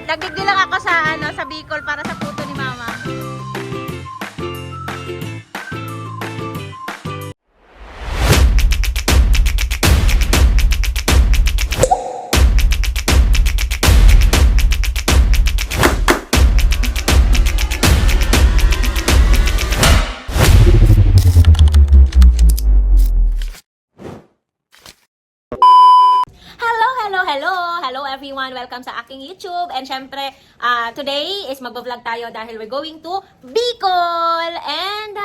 Nagdigdi lang ako sa sa Bicol para sa puto ni Mama. Hello everyone! Welcome sa aking YouTube. And syempre, today is magbablog tayo dahil we're going to Bicol. And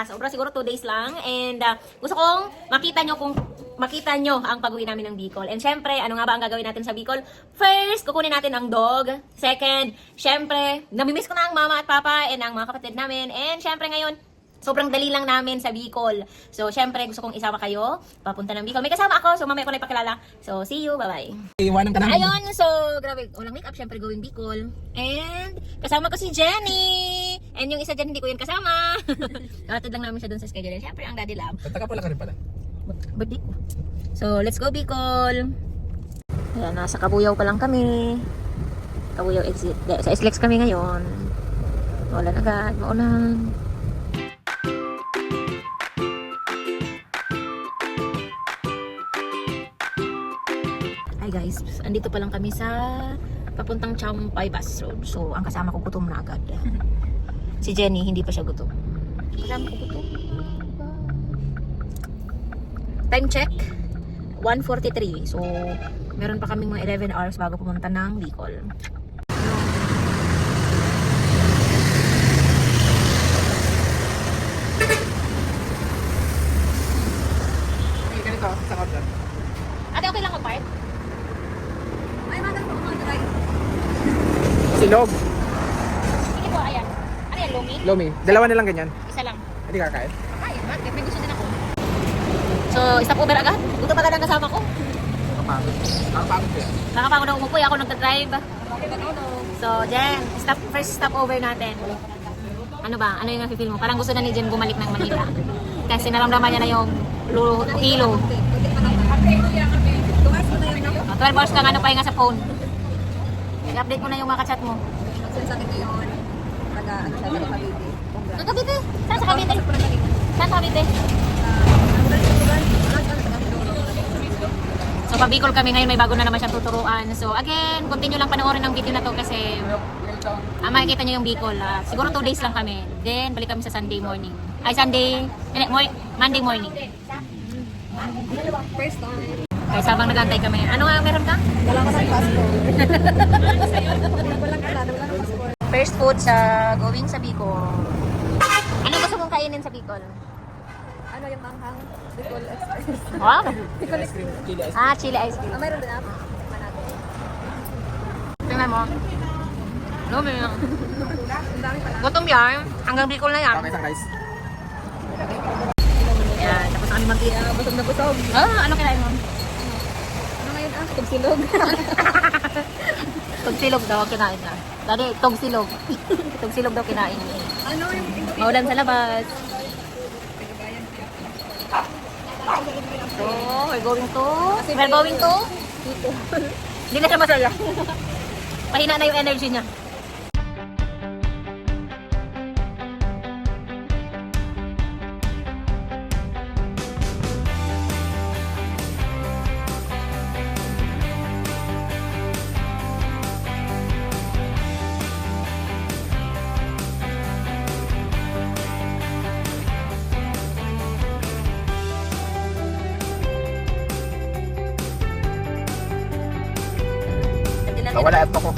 sobra siguro 2 days lang. And gusto kong makita nyo ang pag-uwi namin ng Bicol. And syempre, ano nga ba ang gagawin natin sa Bicol? First, kukunin natin ang dog. Second, syempre, namimiss ko na ang mama at papa and ang mga kapatid namin. And syempre ngayon, sobrang dali lang namin sa Bicol. So, syempre, gusto kong isama kayo. Papunta ng Bicol. May kasama ako, so mamaya ko na ipakilala. So, see you. Bye-bye. Iwanan ka namin. Ayun, so, grabe. Walang makeup, syempre, going Bicol. And, kasama ko si Jenny. And yung isa dyan, hindi ko yun kasama. Nakatid lang namin siya dun sa schedule. And syempre, ang daddy lab. Taga pala ka rin pala. Birthday ko. So, let's go Bicol. Ayan, nasa Kabuyao pa lang kami. Kabuyao exit. Sa SLEX kami ngayon. Maulan agad, maulan. Guys, andito pa lang kami sa papuntang Champay Bus Road. So, ang kasama ko gutom na agad. Si Jenny, hindi pa siya gutom. Kasama ko gutom. Time check, 1:43. So, meron pa kaming mga 11 hours bago pumunta ng Bicol. Okay, ganito. Sa order. Ate, okay lang mag-park? Silog. Sige po, ayan. Ano yan, Lumi? Lomi. Dalawa na lang ganyan. Isa lang. Hindi kakain. Kakain, bakit? May gusto din ako. So, stop over agad? Gutom agad ang kasama ko. Nakapagod. Nakapagod ko yan. Nakapagod na umupoy, ako nagdadrive. So, Jen, first stop over natin. Ano ba? Ano yung nafe-feel mo? Parang gusto na ni Jen bumalik ng Manila. Kasi naramdaman niya na yung hilo. 12 hours ka nga ano pahinga sa phone. I-update mo na yung mga chat mo. Nagsasabi ko yun, taga-ano siya, taga-Cavite. Sa Cavite? Saan sa Cavite? Saan sa Cavite? So, pa-Bicol kami ngayon, may bago na naman siyang tuturuan. So, again, continue lang panoorin ng video na to kasi makikita nyo yung Bicol. Siguro 2 days lang kami. Then, balik kami sa Sunday morning. Ay, Monday morning. First time. Kaya sabang nagantay kami. Ano nga meron ka? Wala ka ng passport. Walang kalado, wala ng passport. First food sa going sa Bicol. Ano gusto mong kainin sa Bicol? Ano yung manghang? Bicol Express. Wow! Bicol Express. Chili ice. Chili ice cream. Mayroon din ako. Manado. Tingnan mo. Lumi na. Ang dami pala. Gutom yan. Hanggang Bicol na yan. Okay, isang rice. Yan. Tapos na kami mag-eat. Busog na busog. Ano kinain mo? Ano ngayon tugsilog. Tugsilog daw kinain na. Dali, tugsilog. Tugsilog daw kinain niya. Ano yung Maulan sa labas. So, we're going to? Hindi na siya masaya. Pahina na yung energy niya. Wala ito ko.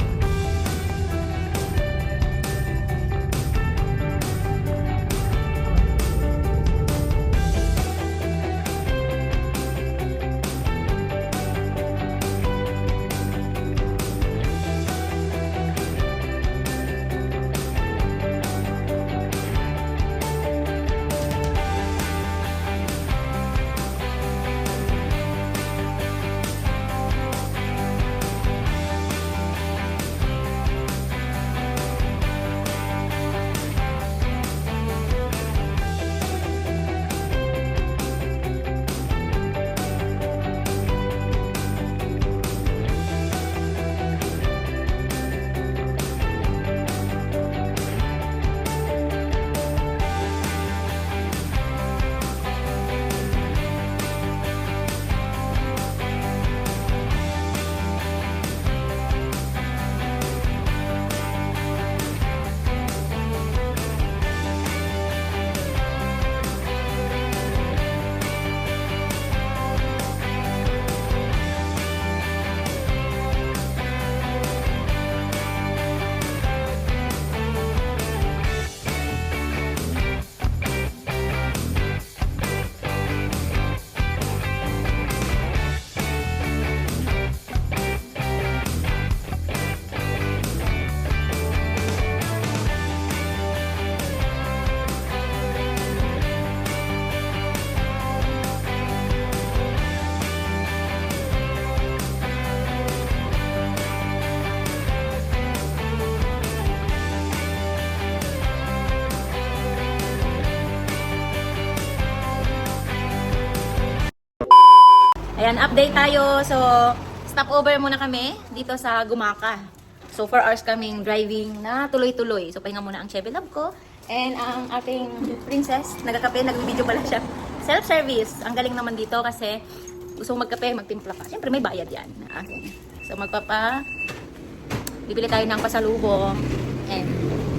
Ayan, update tayo. So, stopover muna kami dito sa Gumaka. So, 4 hours kaming driving na tuloy-tuloy. So, pahinga muna ang Chevy Love ko. And ang ating princess, nagkakape, nag-video pala siya. Self-service. Ang galing naman dito kasi gusto mong magkape, magtimpla ka. Siyempre, may bayad yan. So, bibili tayo ng pasalubong. And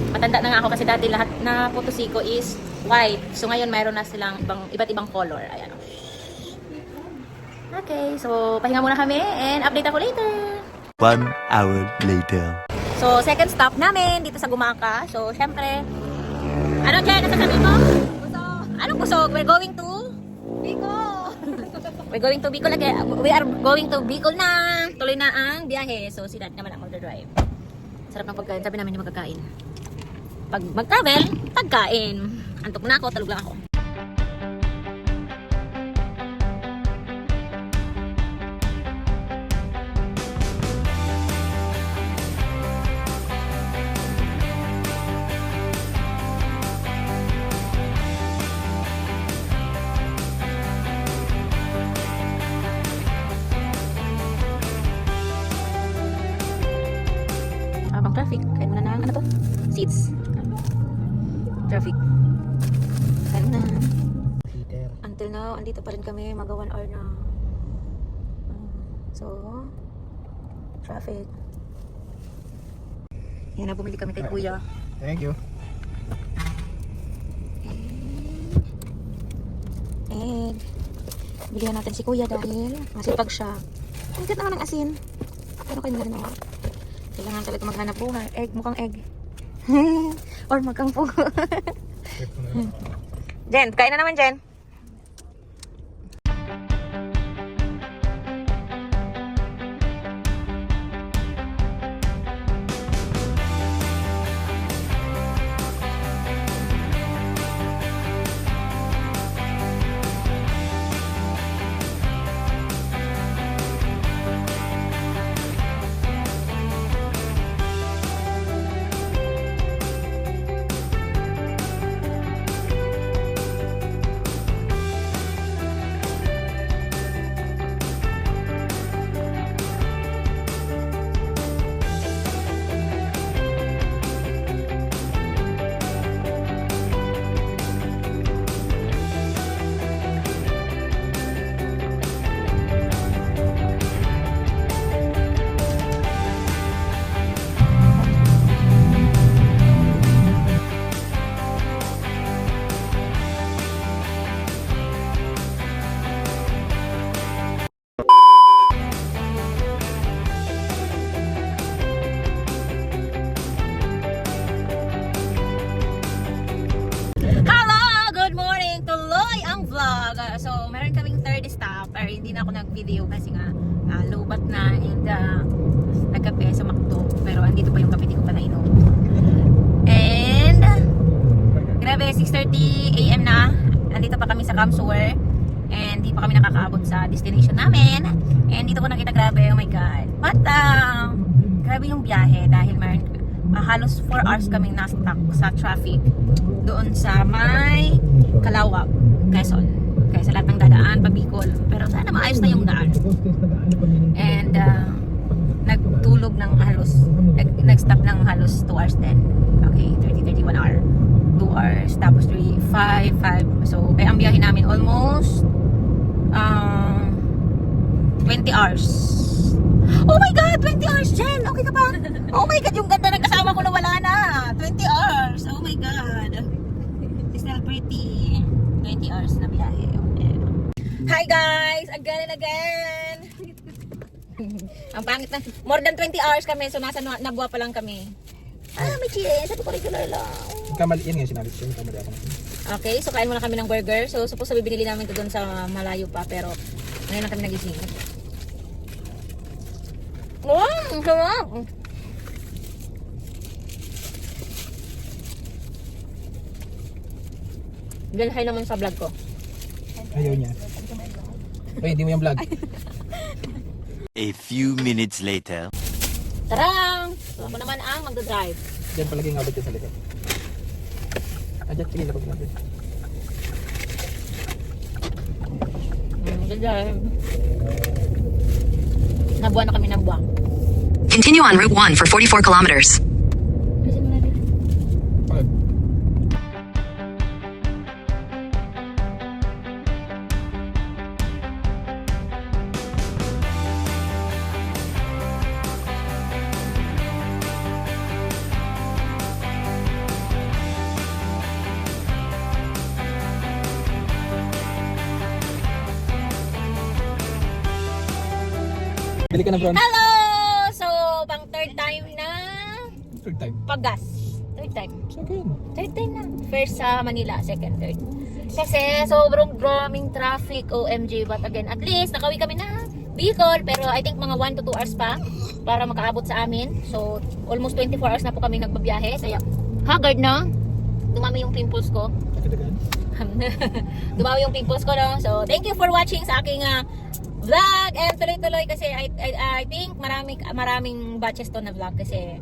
matanda na nga ako kasi dati lahat na Potosiko is white. So, ngayon mayroon na silang iba't ibang color. Ayan. Okay, so pahinga muna kami and update ako later. 1 hour later. So, second stop namin dito sa Gumaka. So, syempre, ano Jen, nasasabi mo? Busog. Anong busog? We're going to Bicol. We're going to Bicol again. We are going to Bicol na. Tuloy na ang biyahe. So, si Dad naman ang mag-drive. Sarap ng pagkain. Sabi namin yung magkakain. Pag mag-travel, pagkain. Antok na ako, talog lang ako. Habang traffic, kain muna ng ano to? Seats. Traffic. Kain na. Until now, andito pa rin kami. Mag 1 hour na. So, traffic. Yan na, bumili kami kay Kuya. Thank you. Egg. Bilihan natin si Kuya dahil masipag siya. Ang cute naman ng asin. Pero kayo na rin ako. Kailangan talaga maghanap buhay. Egg, mukhang egg. Or mukhang pugo. Jen, kain na naman, Jen. So, meron kaming third stop pero hindi na ako nag-video kasi nga low-bat na and nagkape sa McDo pero andito pa yung kape, di ko pa nainom. And grabe, 6:30 AM na. Andito pa kami sa Kamsur and di pa kami nakakaabot sa destination namin. And dito ko nakita, grabe, oh my god. But grabe yung biyahe dahil meron halos 4 hours kaming na-stuck sa traffic doon sa may Calawag, Quezon. Kaya sa lahat ng dadaan, pabikol. Pero sana maayos na yung daan. And nagtulog ng halos, nag-stop ng halos 2 hours din. Okay, 31 hour. 2 hours, tapos 3, 5. So, kaya ang biyahe namin almost 20 hours. Oh my God! 20 hours, Jen! Okay ka pa? Oh my God! Yung ganda ng kasama ko na wala na! 20 hours! Oh my God! It's still pretty. 20 hours na biyahe. Hi guys! Again and again! Ang pangit na. More than 20 hours kami. So nasa Nabua pa lang kami. May cheese. Sabi ko regular lang. Kamaliin nga sinabi ko. Kamali ako. Okay, so kain muna kami ng burger. So suppose sabi binili namin ito doon sa malayo pa. Pero ngayon lang kami nagising. Wow! Ang sarap! Dahil hi naman sa vlog ko. Ayaw niya. Uy, hindi mo yung vlog. A few minutes later. Tarang! So ako naman ang magdadrive. Diyan palagi yung abot sa likod. Diyan, sige, lapag natin. Magdadrive. Nabuwa na kami, nabuwa. Continue on Route 1 for 44 kilometers. Pag. Bili ka na brown. Hello! So, pang third time na Third time. paggas. Third time. Second. Third time na. First sa Manila, second, third. Kasi sobrang daming traffic, OMG. But again, at least nakauwi kami na Bicol. Pero I think mga 1 to 2 hours pa para makaabot sa amin. So, almost 24 hours na po kami nagbabiyahe. Kaya, haggard na. Dumami yung pimples ko. Nakadagan. Dumami yung pimples ko, no? So, thank you for watching sa aking vlog. And tuloy-tuloy kasi I think maraming batches to na vlog kasi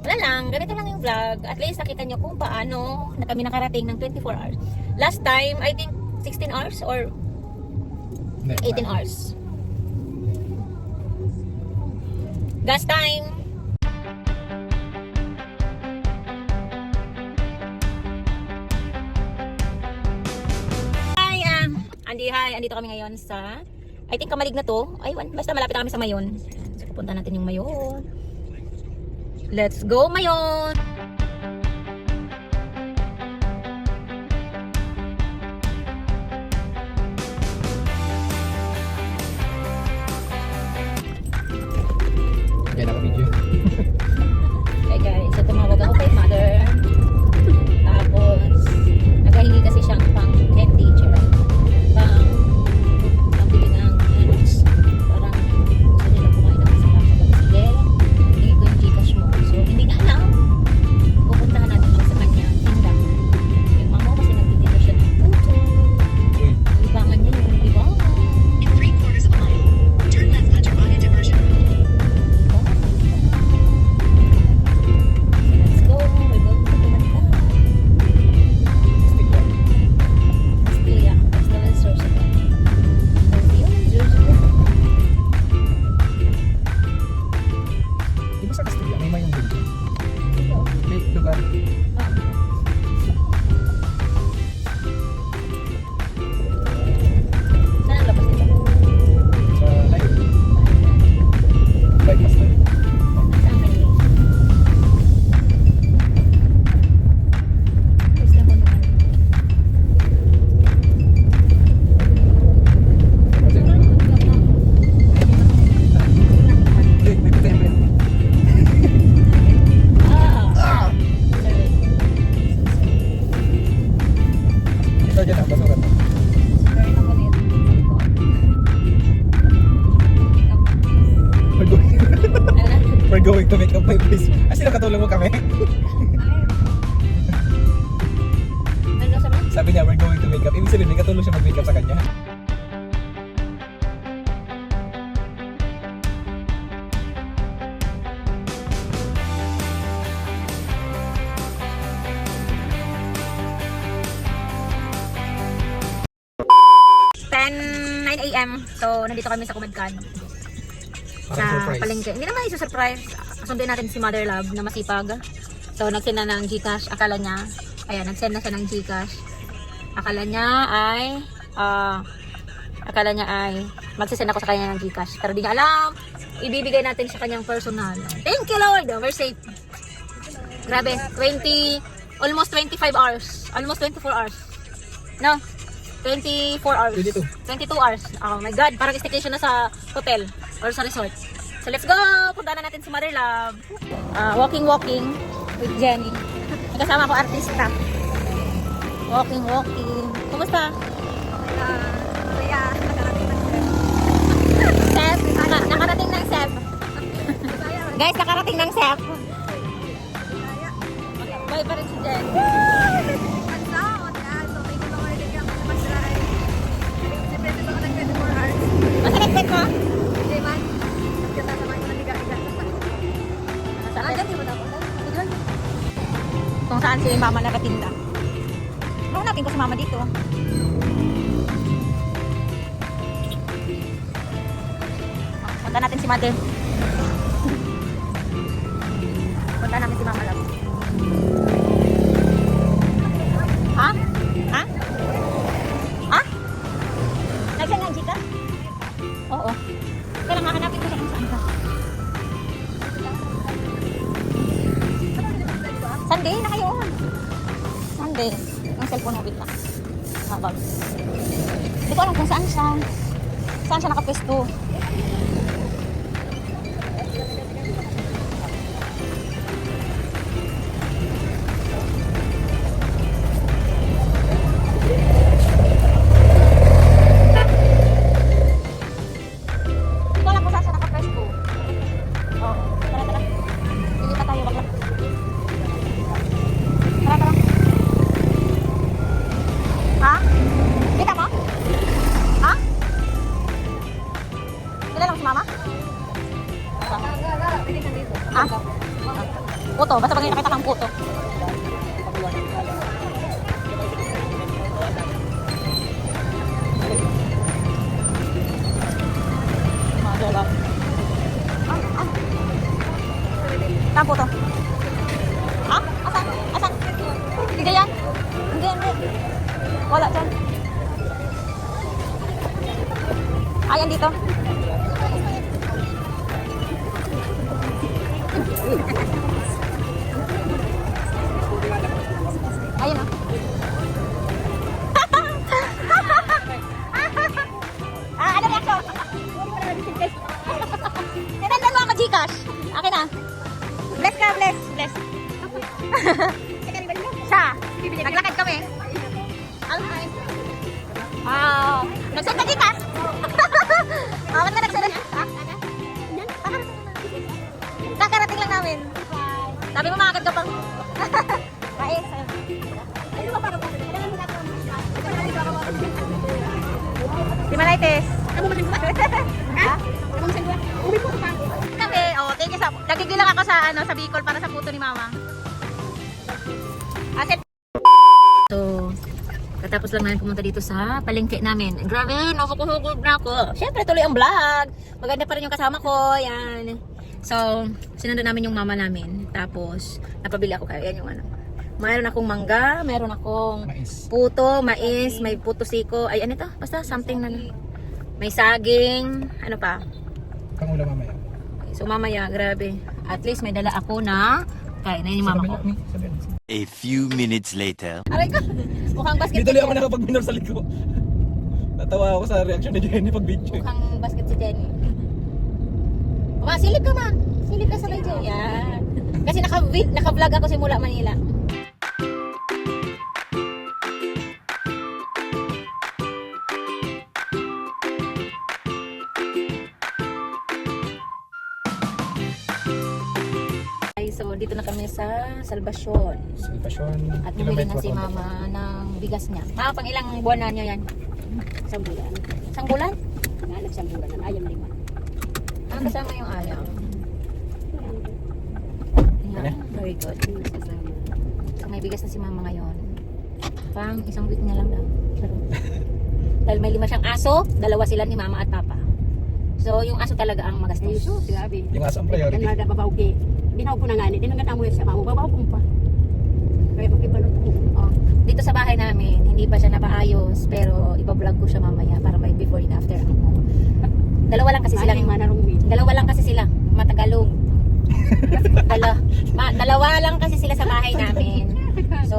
wala lang, ganito lang yung vlog. At least nakita nyo kung paano na kami nakarating ng 24 hours. Last time, I think 16 hours or 18 hours. Gas time! Hi, andito kami ngayon sa, I think Kamalig na to. Ay, basta malapit na kami sa Mayon. So, pupunta natin yung Mayon. Let's go, Mayon! Kaya naka-video. Okay guys, so tumawag ako kay mother. Tapos, naghahingi kasi siyang pang candy, tsaka pambili ng hands. Parang gusto nila kumain ng masarap. Sige, hindi ko yung Gcash mo. So, hindi niya alam. Pupuntahan natin siya sa kanya tinda. Yung mama kasi nagtitinda siya ng puto. Uy. Libangan niya yung libangan. In 3/4 of a mile, turn left at Tervaga Diversion. Let's go. We're going to Pinagka. Stick lang. Castilla. Castilla and Sorsogon. Castilla and Sorsogon. Di ba sa Castilla, may mayong building? May lugar. Saan ang labas nito? Sa highway. Bypass na. Saan kayo? First time ko naman. Kasi, may patayin ba yan? Sorry. Ito dyan ang basuran. Sorry na ko nito. We're going, Ano na? we're going to make up my face. Kasi nakatulong mo kami. Ano sabi? Sabi niya, we're going to make up. Ibig sabihin, may katulong siya mag-make up sa kanya. $9 a.m. So, nandito kami sa Kumadkan. Sa Parang surprise. palengke. Hindi naman iso-surprise. Sundin natin si Mother Love na masipag. So, nagsend na ng Gcash. Akala niya, ayan, nagsend na siya ng Gcash. Akala niya ay magsisend ako sa kanya ng Gcash. Pero di niya alam, ibibigay natin sa kanyang personal. Thank you Lord! We're safe. Grabe, almost 25 hours. Almost 24 hours. No? 24 hours. 22. 22 hours. Oh my God, parang staycation na sa hotel or sa resort. So let's go! Punta na natin si Mother Love. Walking with Jenny. Kasama ko artista. Walking. Kumusta? Kaya, nakarating na siya. Sef, nakarating ng Sef. Guys, nakarating ng Sef. Bye pa rin si Jen. Masalagpit mo? Kung saan si Mama nakatinda. Ano natin ko si Mama dito? Punta natin si Mate. Punta namin si Mama Love. Ha? Ha? Ha? Nagsan nga, Jika? Oo. Kaya lang hahanapin ko siya kung saan ka. Sunday na kayo. Sunday. Yung cellphone mo, wait lang. Habang. Hindi ko alam kung saan siya. Saan siya nakapwesto. Hindi ko alam kung saan siya nakapwesto. Oo. Tara, tara. Pilita tayo, bakla. Tara, tara. Ha? Kita mo? Ha? Kilala mo si Mama? Ha? Puto, basta pag nakita kang puto. Saan puto? Ha? Asan? Asan? Hindi yan? Hindi, hindi. Wala dyan. Ayan dito. Ayun o. Ano reaction? Tinandan mo ako, Gcash. Akin na. Bless ka, bless. Bless. Siya. Naglakad kami. Nagsend ka Gcash. Ba't na nagsend? Kakarating lang namin. Sabi mo makagad ka pang. Bais. Si Malaites. Ha? Kami, thank you sa... Nagigilang ako sa, sa Bicol para sa puto ni Mama. So, katapos lang namin pumunta dito sa palengke namin. Grabe, nakukuhugog na ako. Siyempre, tuloy ang vlog. Maganda pa rin yung kasama ko. Yan. So, sinundan namin yung mama namin. Tapos, napabili ako kayo. Yan yung ano. Mayroon akong mangga, mayroon akong puto, mais, may puto siko. Ay, ano ito? Basta something na. May saging. Ano pa? Pangulam mamaya. So, mamaya, grabe. At least may dala ako na kain na yung mama ko. A few minutes later. Aray ko! Mukhang basket Dito lang ako nakapag-minor sa liko. Natawa ako sa reaction ni Jenny pag video. Mukhang basket si Jenny. Ma, silip ka ma. Silip ka sa video. Yan. Kasi naka-vlog ako simula Manila. So, dito na kami sa Salvasyon. Salvasyon. At bumili na si Mama ng bigas niya. Pang ilang buwan na niya yan? Isang bulan. Isang bulan? Isang bulan. Ayam 5. Kasama yung ayaw. Yeah, very good. So, may bigas na si Mama ngayon. Pang isang week na lang daw. Dahil may 5 siyang aso, 2 sila ni Mama at Papa. So, yung aso talaga ang magastos. Grabe. Yung asa ang priority. Kan ada babaw ki. Binaw ko na nga ni. Dinungan amo sa mamo. Babaw ko pa. Kaya makibalot ko. Oh, dito sa bahay namin, hindi pa siya napaayos, pero iba-vlog ko siya mamaya para may before and after ako. Dalawa lang kasi sila. Dalawa lang kasi sila. Matagalog. Dalawa lang kasi sila sa bahay namin. So,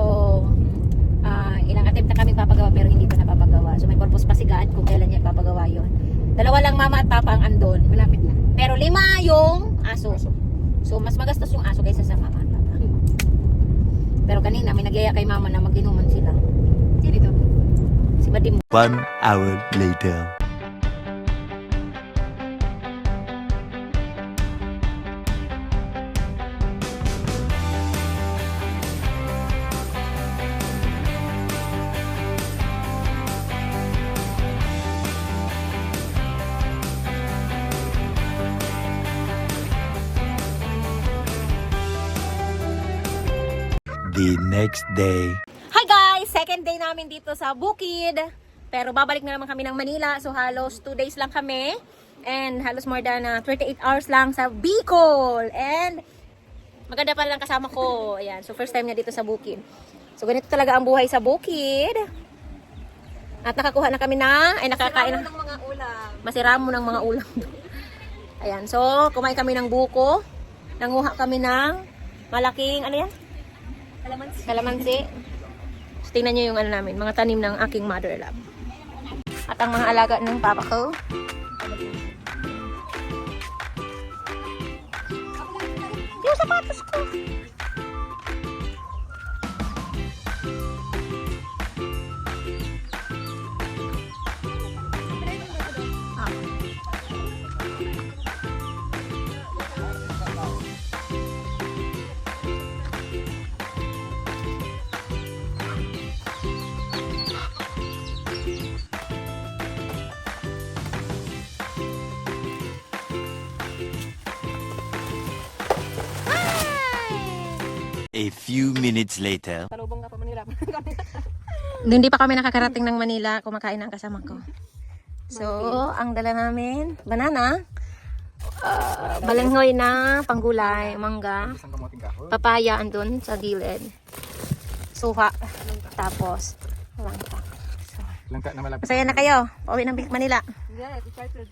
ilang attempt na kami papagawa pero hindi pa napapagawa. So, may purpose pa si God kung kailan niya papagawa yon. Dalawa lang Mama at Papa ang andon. Malapit na. Pero 5 yung aso. So, mas magastos yung aso kaysa sa Mama at Papa. Pero kanina, may nagyaya kay Mama na mag-inuman sila. Sino ito? Si Badim. 1 hour later. The next day. Hi guys! Second day namin dito sa Bukid. Pero babalik na naman kami ng Manila. So halos 2 days lang kami. And halos more than 38 hours lang sa Bicol. And maganda pa lang kasama ko. Ayan. So first time niya dito sa Bukid. So ganito talaga ang buhay sa Bukid. At nakakuha na kami nakakain ng mga ulam. Masiramo ng mga ulam. Ayan. So kumain kami ng buko. Nanguha kami ng malaking, ano yan? Kalamansi. So, tingnan nyo yung ano namin, mga tanim ng aking mother love. At ang mga alaga ng papa ko. Yung sapatos ko. A few minutes later. Hindi pa kami nakakarating ng Manila, kumakain ang kasama ko. So, ang dala namin, banana, balanghoy na panggulay, mangga, Isang kamuting kahoy. papaya andun sa gilid, suha, tapos langka. So, Langka na malapit. masaya na kayo, pauwi ng Manila. Yes, excited.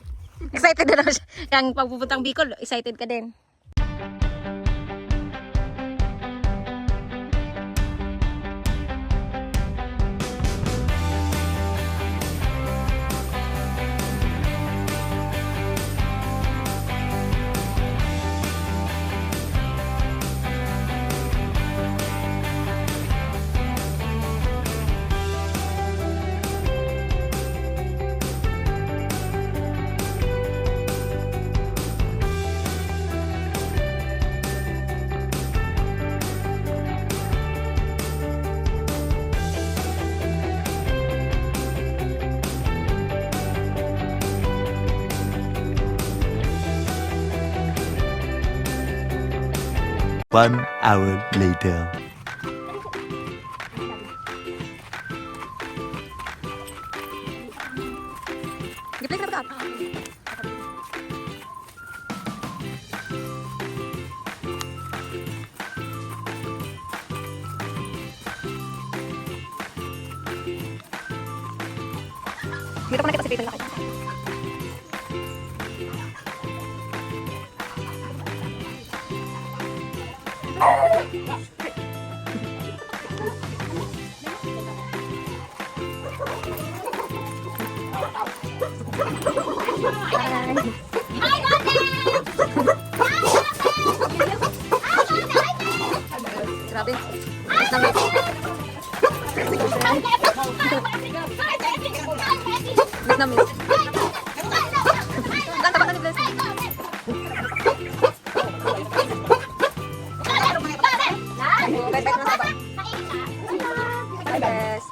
Excited na daw siya. Kang pagpupuntang Bicol, excited ka din. One hour later. Gipit na ba? Dito ko nakita si Peter Lakay. Grabe. Mas namin. Mas namin. Ganda ba ka ni Blessing? Bye-bye na sa ba? Yes.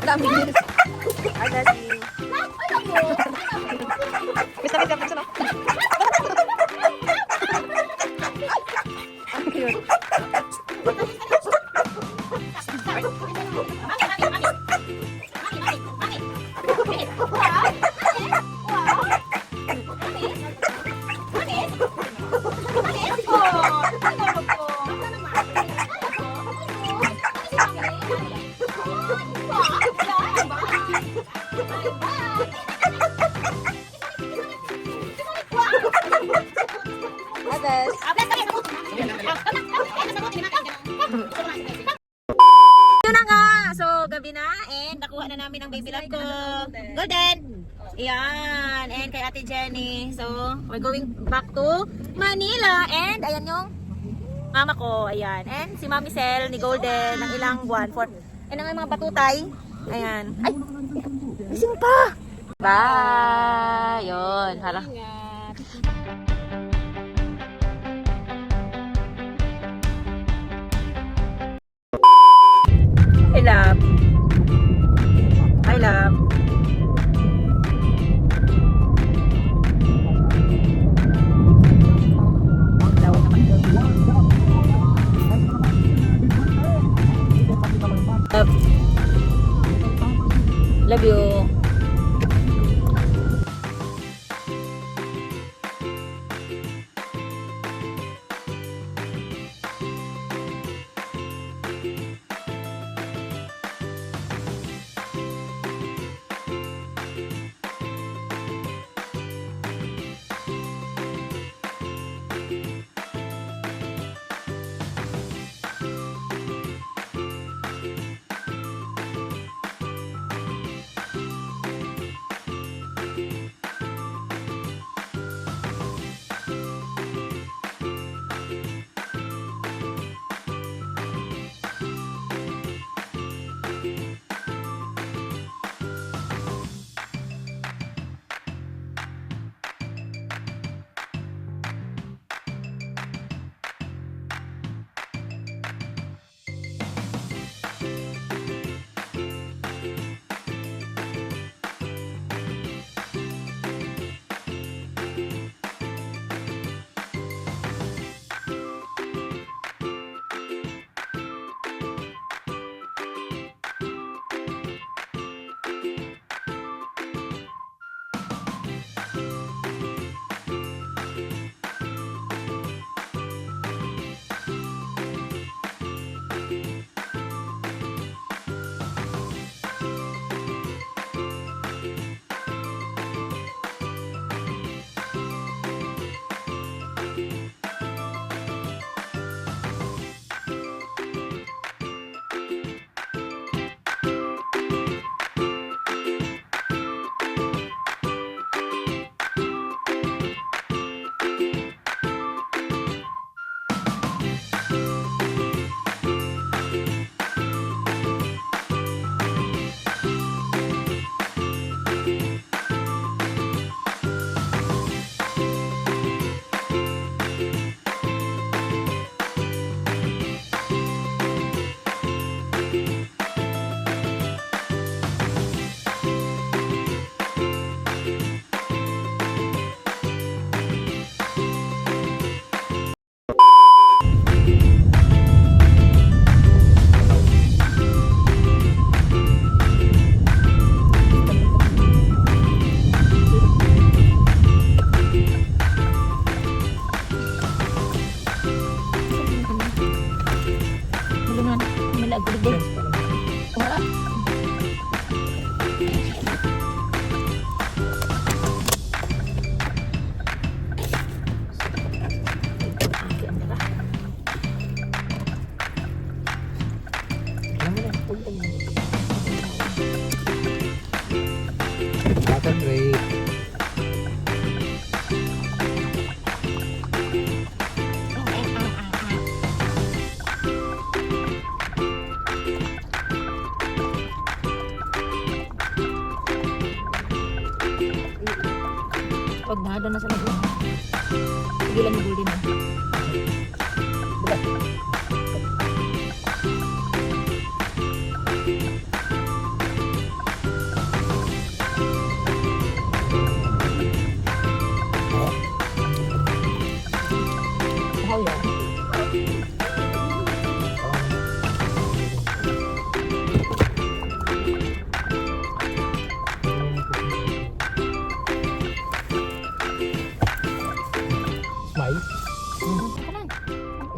Dami. Ay, dali. Gusto mo dapat sa Ang cute. Others. Yun na nga. So, gabi na. And nakuha na namin ang baby love ko. Golden. Ayan. And kay Ate Jenny. So, we're going back to Manila. And ayan yung mama ko. Ayan. And si Mami Sel ni Golden ng ilang buwan. And ang mga batutay. Ayan. Ay! Gising pa! Bye! Yun. Hala. love. Hi, love. Love you. Pag nahado na sa labo. Sige lang yung din. Oh yeah. Smile.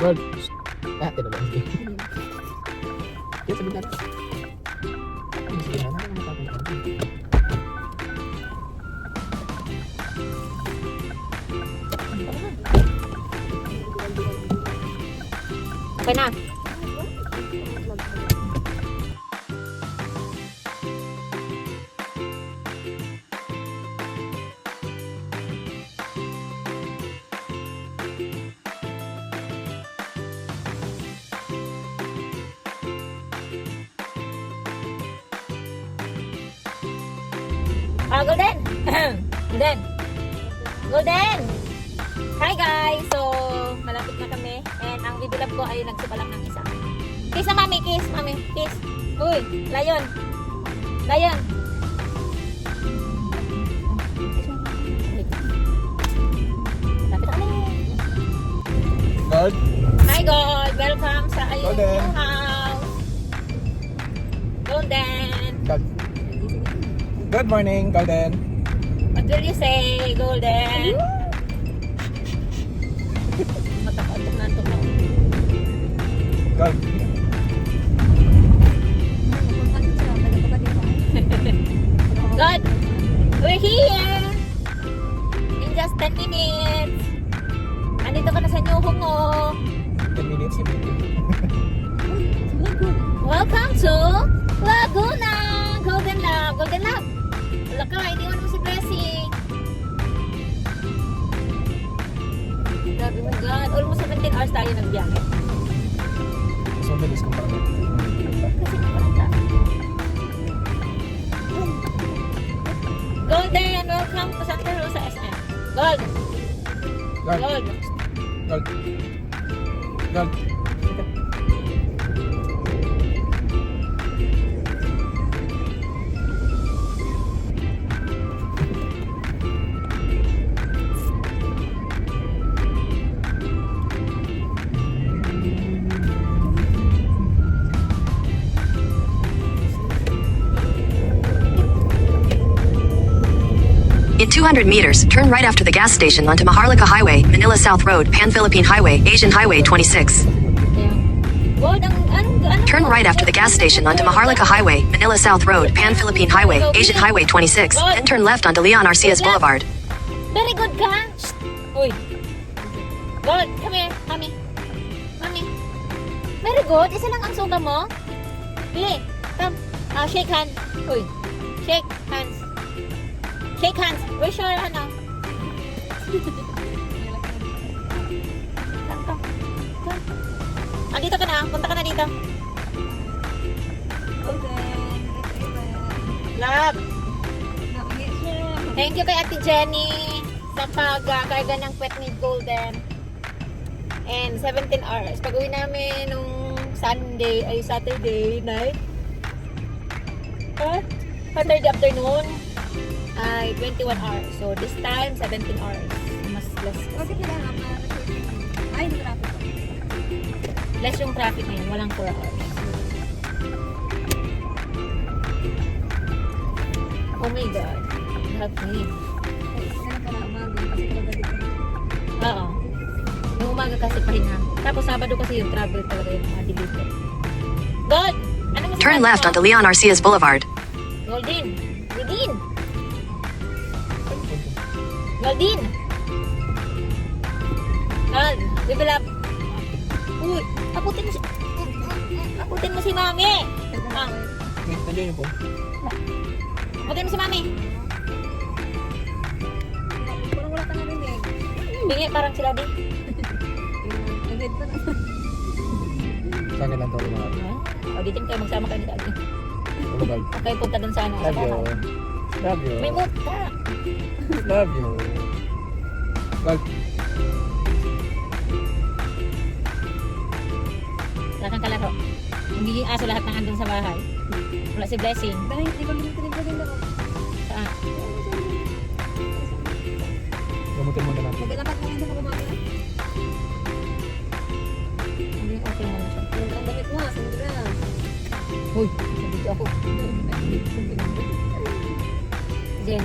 Gold. Ah, tidak boleh. Ya sebentar. Sebentar, apa yang Okay na. Golden! Golden! Golden! Hi guys! So, malapit na kami. And ang bibilab ko ay nagsuka lang ng isa. Kiss na mami, kiss. Mami, kiss. Uy, lion. Lion. Lapit ka na. Guard. Hi, God. Welcome sa ayong Golden. house. Golden. Guard. Good morning, Golden. What will you say, Golden? Matakatok na ito. Guard. God, we're here! In just 10 minutes. Andito ka na sa New Home mo. 10 minutes. Welcome to Laguna! Golden Love! Golden Love! Wala ka, iniwan mo si Blessing. Grabe mo, God. Almost 17 hours tayo nagbiyahe. So, bilis ko pa. Kasi naman na. Golden! Welcome to Santa Rosa SM. Gold! Guard. Gold! Guard. Guard. In 200 meters, turn right after the gas station onto Maharlika Highway, Manila South Road, Pan-Philippine Highway, Asian Highway 26. Ayan. Gold, anong Turn right after the gas station onto Maharlika Highway, Manila South Road, Pan-Philippine Highway, Asian Highway 26. Then turn left onto Leon Arcias Boulevard. Very good ka. Shh. Uy. Gold, come here. Mami. Mami. Very good. Isa lang ang suga mo. Bili. Come. Shake hands. Uy. Shake hands. Shake hands. Where's your ano? Come, come. Come. Dito ka na. Punta ka na dito. Love. Thank you kay Ate Jenny sa pag-karga ng pet ni Golden. And 17 hours. Pag-uwi namin nung Saturday night. Saturday afternoon ay 21 hours. So this time 17 hours. Mas less. Less yung traffic ngayon. Walang 4 hours. Oh my God. Lahat ngayon. Oo. Yung umaga kasi pahinga. Tapos Sabado kasi yung travel talaga yung mga deliver. God! Ano mo Turn left onto Leon Arcias Boulevard. Goldin! Goldin! Goldin! Gold! Develop! Uy! Aputin mo si Mami! Ah, Wait, nandiyan yung phone. aputin mo si Mami! Bingi, parang sila di. Sa akin lang to mga. O, dito kayo magsama kayo ni Daddy. Ano, Guard? Okay, punta dun sa ano. sa Love you. bahay. Love you. May mood ka. Love you. Guard. Wala kang kalaro. Magiging aso lahat ng andun sa bahay. Wala si Blessing. Saan? Gamutin mo na natin. Hindi, okay mo na siya. Uy, nandito ako. Jen.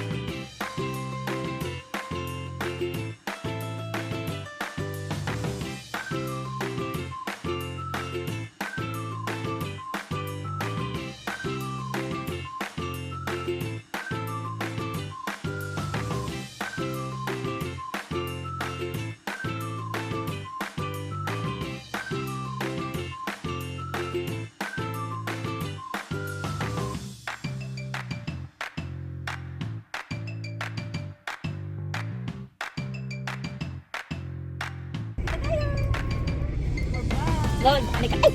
Gold, halika. Ay!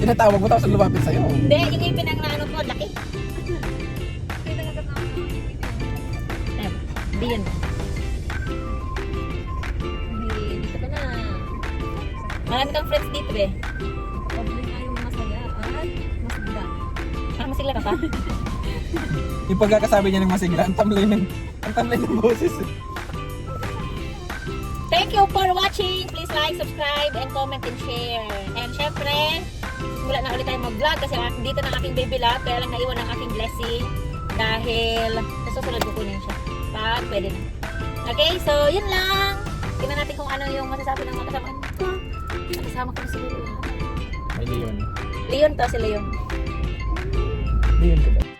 Tinatawag mo tapos lumapit sa'yo. Hindi, yung ipin ang naano ko, laki. Hindi yun. Dito ka na. Marami kang friends dito eh. Pabili nga yung masaya at masigla. Masigla ka pa? Yung pagkakasabi niya ng masigla, ang tamlay ng boses. Thank you for watching. Please like, subscribe, and comment and share. And syempre, simula na ulit tayo mag-vlog kasi dito ng aking baby love. Kaya lang naiwan ang aking blessing dahil nasusunod ko kunin siya. Pag pwede na. Okay, so yun lang. Tingnan natin kung ano yung masasabi ng mga kasama ko. Kasama ko si Leon. Ay, Leon. Leon to, si Leon. Leon ka ba?